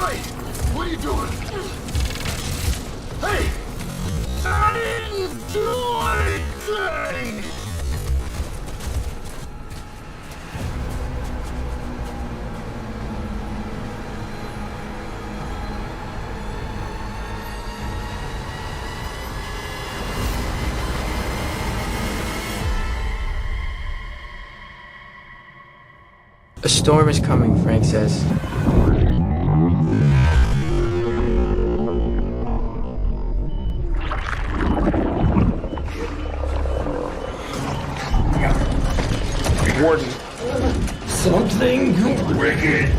Hey! What are you doing? Hey! I didn't do anything! A storm is coming, Frank says. Warden. Something wicked.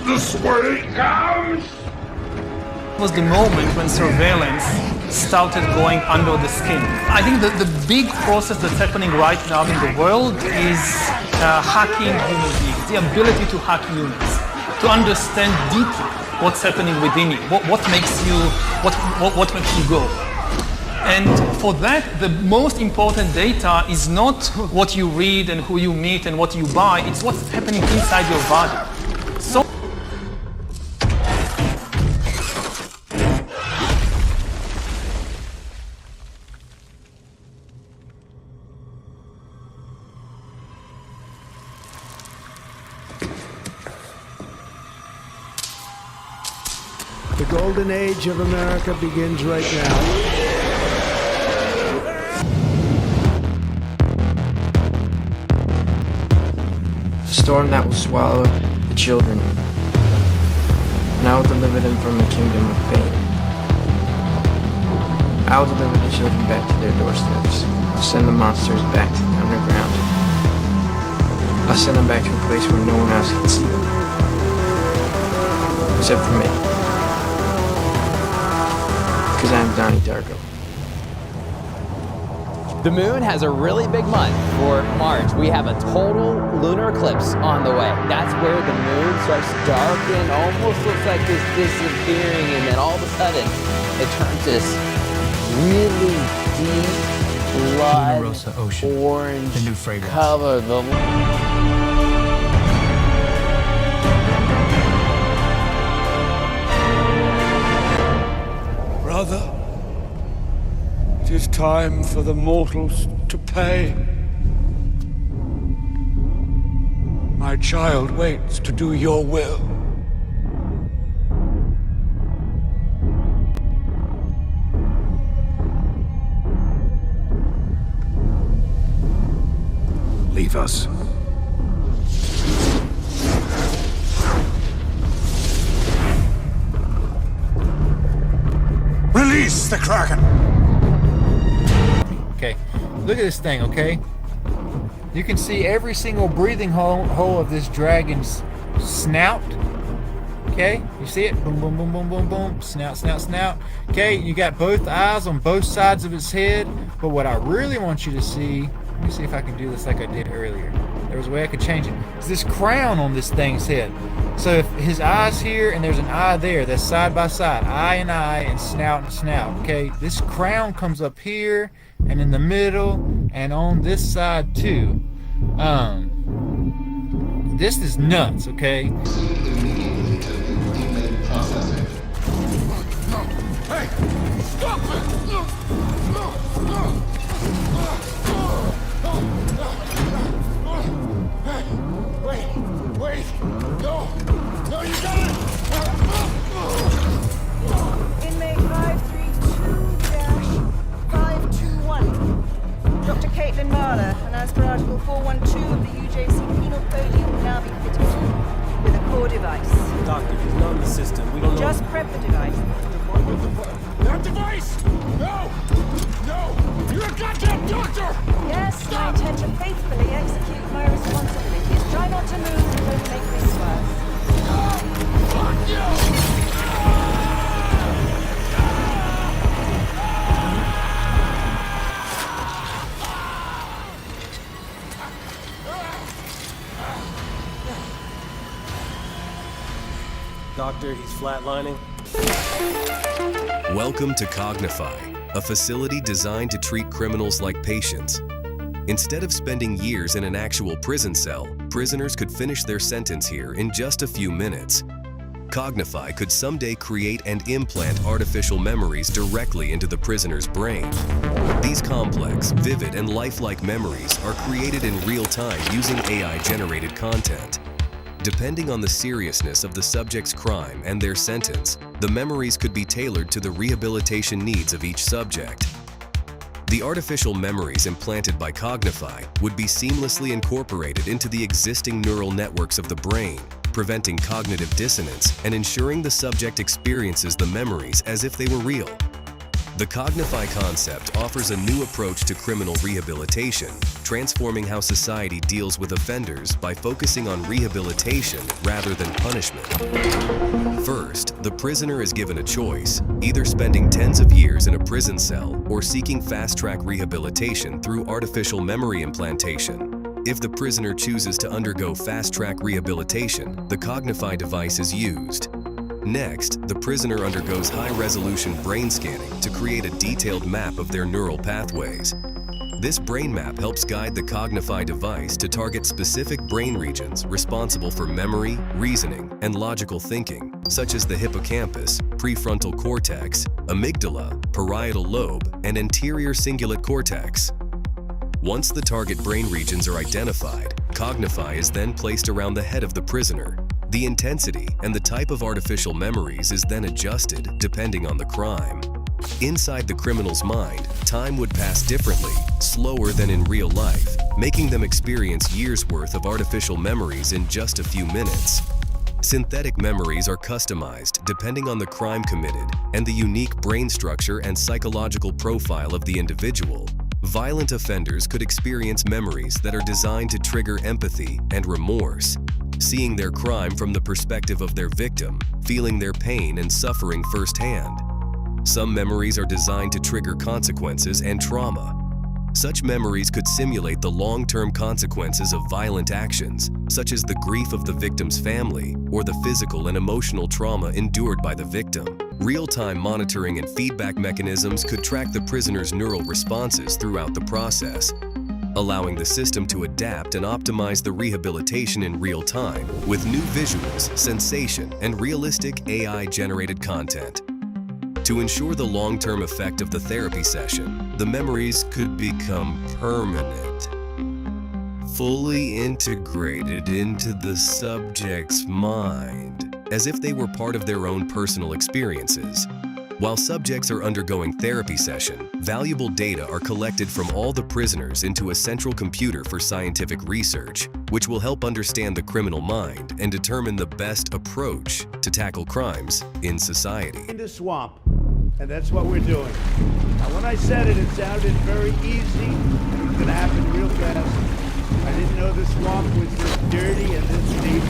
This way comes. It was the moment when surveillance started going under the skin. I think that the big process that's happening right now in the world is hacking human beings, the ability to hack humans, to understand deeply what's happening within you, what makes you go. And for that, the most important data is not what you read and who you meet and what you buy, it's what's happening inside your body. So The golden age of America begins right now. The storm that will swallow the children, and I will deliver them from the kingdom of pain. I will deliver the children back to their doorsteps. I'll send the monsters back to the underground. I'll send them back to a place where no one else can see them, except for me. Because I'm Donnie Darko. The moon has a really big month for March. We have a total lunar eclipse on the way. That's where the moon starts to darken, almost looks like it's disappearing, and then all of a sudden, it turns this really deep blood orange the new fragrance. color. Brother, it is time for the mortals to pay. My child waits to do your will. Leave us. Release the Kraken! Okay, look at this thing, okay? You can see every single breathing hole of this dragon's snout. Okay, you see it? Boom, boom, boom, boom, boom, boom. Snout, snout, snout. Okay, you got both eyes on both sides of its head. But what I really want you to see, let me see if I can do this like I did earlier. There was a way I could change it. It's this crown on this thing's head. So if his eye's here and there's an eye there, that's side by side, eye and snout and snout. Okay, this crown comes up here and in the middle and on this side too. This is nuts, okay? Hey! Stop it! Wait! No, you got it! Inmate 532-521. Dr. Caitlin Marler, and as per Article 412 of the UJC Penal Code, you will now be fitted with a core device. Doctor, he's not in the system. We don't know. Just prep the device. That device! No! You're a goddamn doctor! Yes, I intend to faithfully execute my responsibilities. Try not to move and don't make things worse. Fuck you! Doctor, he's flatlining. Welcome to Cognify, a facility designed to treat criminals like patients. Instead of spending years in an actual prison cell, prisoners could finish their sentence here in just a few minutes. Cognify could someday create and implant artificial memories directly into the prisoner's brain. These complex, vivid, and lifelike memories are created in real time using AI-generated content. Depending on the seriousness of the subject's crime and their sentence, the memories could be tailored to the rehabilitation needs of each subject. The artificial memories implanted by Cognify would be seamlessly incorporated into the existing neural networks of the brain, preventing cognitive dissonance and ensuring the subject experiences the memories as if they were real. The Cognify concept offers a new approach to criminal rehabilitation, transforming how society deals with offenders by focusing on rehabilitation rather than punishment. First, the prisoner is given a choice, either spending tens of years in a prison cell or seeking fast-track rehabilitation through artificial memory implantation. If the prisoner chooses to undergo fast-track rehabilitation, the Cognify device is used. Next, the prisoner undergoes high-resolution brain scanning to create a detailed map of their neural pathways. This brain map helps guide the Cognify device to target specific brain regions responsible for memory, reasoning, and logical thinking, such as the hippocampus, prefrontal cortex, amygdala, parietal lobe, and anterior cingulate cortex. Once the target brain regions are identified, Cognify is then placed around the head of the prisoner. The intensity and the type of artificial memories is then adjusted depending on the crime. Inside the criminal's mind, time would pass differently, slower than in real life, making them experience years' worth of artificial memories in just a few minutes. Synthetic memories are customized depending on the crime committed and the unique brain structure and psychological profile of the individual. Violent offenders could experience memories that are designed to trigger empathy and remorse, seeing their crime from the perspective of their victim, feeling their pain and suffering firsthand. Some memories are designed to trigger consequences and trauma. Such memories could simulate the long-term consequences of violent actions, such as the grief of the victim's family or the physical and emotional trauma endured by the victim. Real-time monitoring and feedback mechanisms could track the prisoner's neural responses throughout the process, allowing the system to adapt and optimize the rehabilitation in real time with new visuals, sensation, and realistic AI-generated content. To ensure the long-term effect of the therapy session, the memories could become permanent, fully integrated into the subject's mind, as if they were part of their own personal experiences. While subjects are undergoing therapy session, valuable data are collected from all the prisoners into a central computer for scientific research, which will help understand the criminal mind and determine the best approach to tackle crimes in society. In the swamp, and that's what we're doing. Now, when I said it, it sounded very easy. It was going to happen real fast. I didn't know the swamp was this dirty and this deep.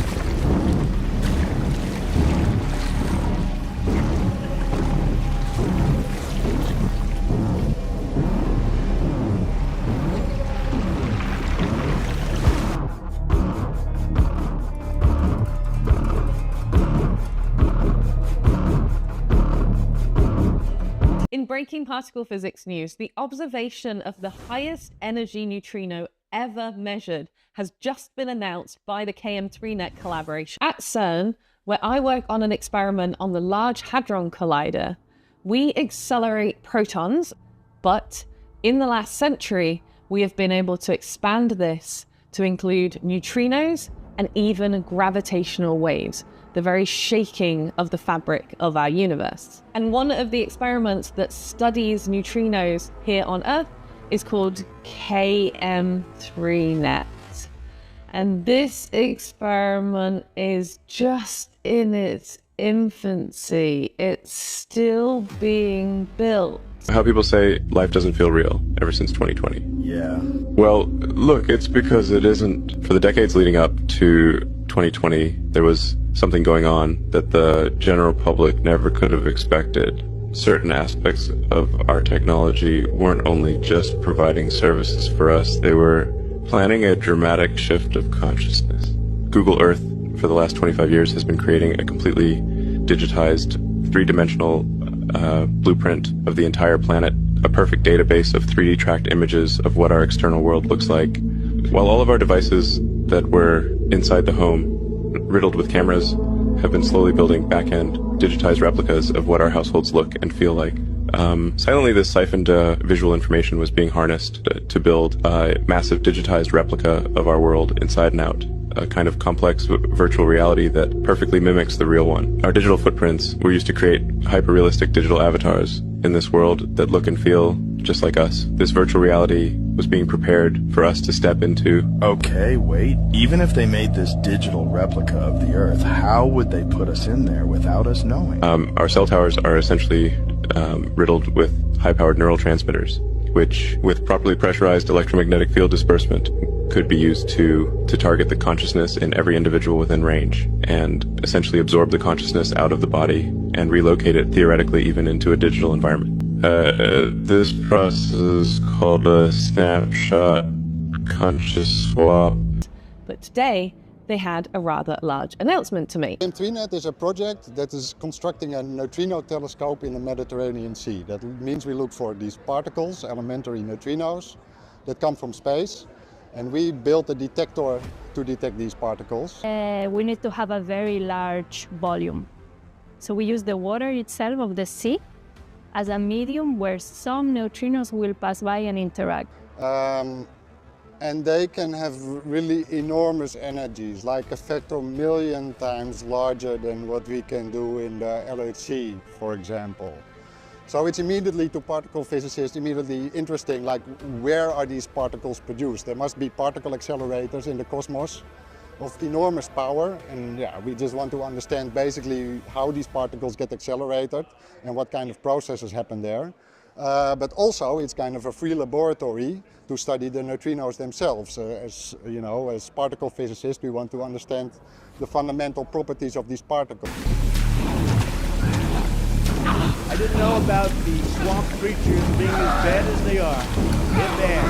In breaking particle physics news, the observation of the highest energy neutrino ever measured has just been announced by the KM3Net collaboration. At CERN, where I work on an experiment on the Large Hadron Collider, we accelerate protons, but in the last century, we have been able to expand this to include neutrinos and even gravitational waves, the very shaking of the fabric of our universe. And one of the experiments that studies neutrinos here on Earth is called KM3Net. And this experiment is just in its infancy. It's still being built. How people say life doesn't feel real ever since 2020. Yeah. Well, look, it's because it isn't. For the decades leading up to 2020, there was something going on that the general public never could have expected. Certain aspects of our technology weren't only just providing services for us, they were planning a dramatic shift of consciousness. Google Earth, for the last 25 years, has been creating a completely digitized, three-dimensional blueprint of the entire planet, a perfect database of 3D tracked images of what our external world looks like. While all of our devices that were inside the home, riddled with cameras, have been slowly building back-end digitized replicas of what our households look and feel like. Silently, this siphoned visual information was being harnessed to build a massive digitized replica of our world inside and out, a kind of complex virtual reality that perfectly mimics the real one. Our digital footprints were used to create hyper-realistic digital avatars in this world that look and feel just like us. This virtual reality was being prepared for us to step into. Okay, wait. Even if they made this digital replica of the Earth, how would they put us in there without us knowing? Our cell towers are essentially riddled with high-powered neural transmitters, which, with properly pressurized electromagnetic field disbursement, could be used to target the consciousness in every individual within range, and essentially absorb the consciousness out of the body and relocate it theoretically even into a digital environment. This process is called a snapshot conscious swap. But today, they had a rather large announcement to make. CAN3NET is a project that is constructing a neutrino telescope in the Mediterranean Sea. That means we look for these particles, elementary neutrinos, that come from space. And we built a detector to detect these particles. We need to have a very large volume. So we use the water itself of the sea as a medium where some neutrinos will pass by and interact. And they can have really enormous energies, like a factor million times larger than what we can do in the LHC, for example. So it's immediately, to particle physicists, immediately interesting, like, where are these particles produced? There must be particle accelerators in the cosmos of enormous power, and yeah, we just want to understand basically how these particles get accelerated and what kind of processes happen there. But also, it's kind of a free laboratory to study the neutrinos themselves. As you know, as particle physicists, we want to understand the fundamental properties of these particles. I didn't know about the swamp creatures being as bad as they are. They're bad.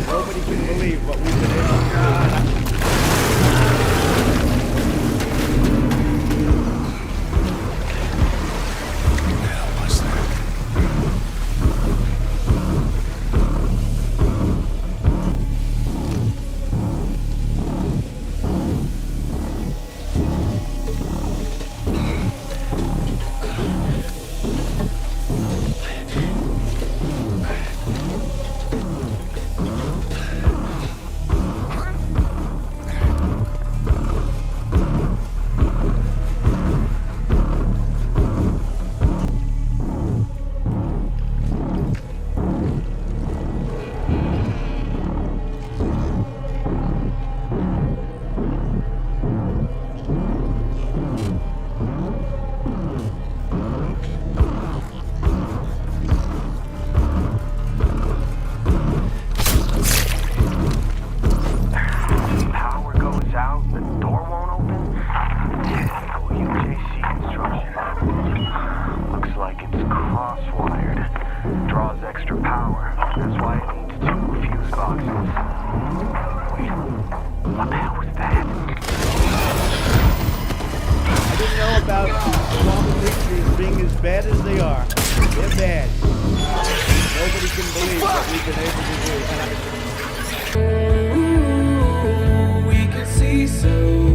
Nobody can believe what we've been able to do. We can see so